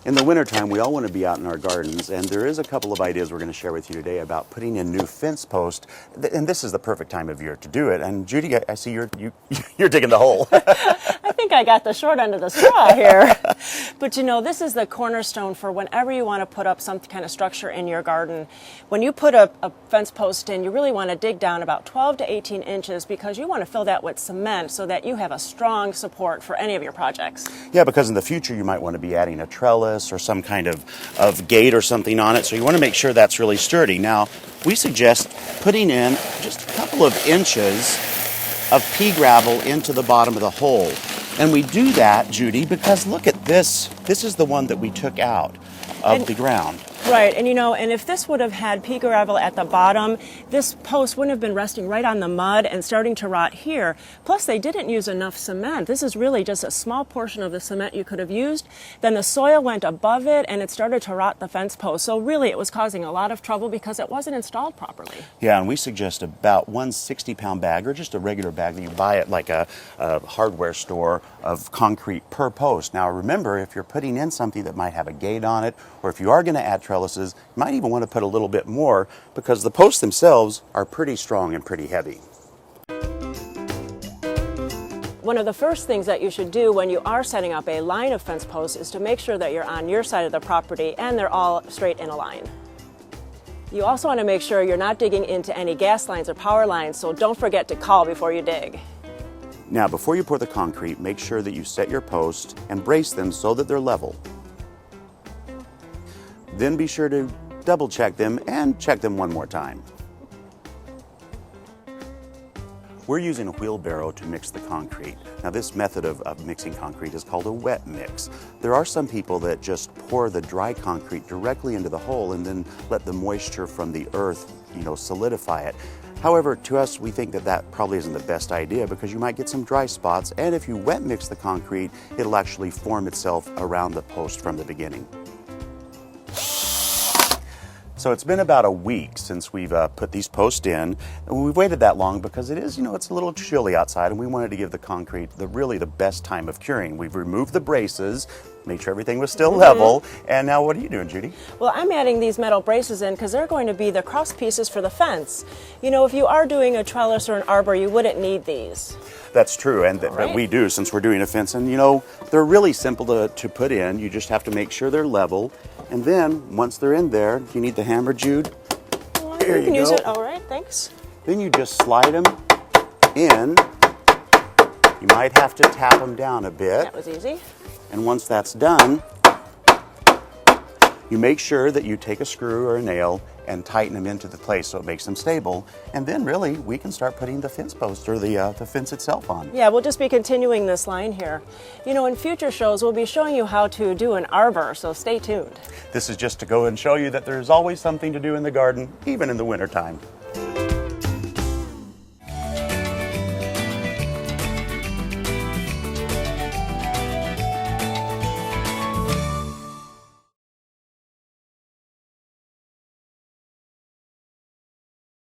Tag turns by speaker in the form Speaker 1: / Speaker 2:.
Speaker 1: In the wintertime, we all want to be out in our gardens, and there is a couple of ideas we're going to share with you today about putting in new fence posts, and this is the perfect time of year to do it. And Judy, I see you're digging the hole.
Speaker 2: I think I got the short end of the straw here. But you know, this is the cornerstone for whenever you want to put up some kind of structure in your garden. When you put a fence post in, you really want to dig down about 12 to 18 inches because you want to fill that with cement so that you have a strong support for any of your projects.
Speaker 1: Yeah, because in the future you might want to be adding a trellis or some kind of gate or something on it, so you want to make sure that's really sturdy. Now, we suggest putting in just a couple of inches of pea gravel into the bottom of the hole. And we do that, Judy, because look at this. This is the one that we took out of the ground.
Speaker 2: Right, and you know, and if this would have had pea gravel at the bottom, this post wouldn't have been resting right on the mud and starting to rot here. Plus, they didn't use enough cement. This is really just a small portion of the cement you could have used. Then the soil went above it and it started to rot the fence post. So really, it was causing a lot of trouble because it wasn't installed properly.
Speaker 1: Yeah, and we suggest about one 60-pound bag or just a regular bag that you buy at like a hardware store of concrete per post. Now, remember, if you're putting in something that might have a gate on it, or if you are going to add trellises, you might even want to put a little bit more because the posts themselves are pretty strong and pretty heavy.
Speaker 2: One of the first things that you should do when you are setting up a line of fence posts is to make sure that you're on your side of the property and they're all straight in a line. You also want to make sure you're not digging into any gas lines or power lines, so don't forget to call before you dig.
Speaker 1: Now, before you pour the concrete, make sure that you set your posts and brace them so that they're level. Then be sure to double check them and check them one more time. We're using a wheelbarrow to mix the concrete. Now, this method of mixing concrete is called a wet mix. There are some people that just pour the dry concrete directly into the hole and then let the moisture from the earth, solidify it. However, to us, we think that probably isn't the best idea because you might get some dry spots, and if you wet mix the concrete, it'll actually form itself around the post from the beginning. So it's been about a week since we've put these posts in, and we've waited that long because it is, it's a little chilly outside, and we wanted to give the concrete really the best time of curing. We've removed the braces, made sure everything was still level, and now what are you doing, Judy?
Speaker 2: Well, I'm adding these metal braces in because they're going to be the cross pieces for the fence. If you are doing a trellis or an arbor, you wouldn't need these.
Speaker 1: That's true, and but we do since we're doing a fence, and they're really simple to put in. You just have to make sure they're level. And then, once they're in there, you need the hammer, Jude.
Speaker 2: Here you can use it. All right, thanks.
Speaker 1: Then you just slide them in. You might have to tap them down a bit.
Speaker 2: That was easy.
Speaker 1: And once that's done, you make sure that you take a screw or a nail and tighten them into the place so it makes them stable. And then really, we can start putting the fence post or the fence itself on.
Speaker 2: Yeah, we'll just be continuing this line here. In future shows, we'll be showing you how to do an arbor, so stay tuned.
Speaker 1: This is just to go and show you that there's always something to do in the garden, even in the wintertime.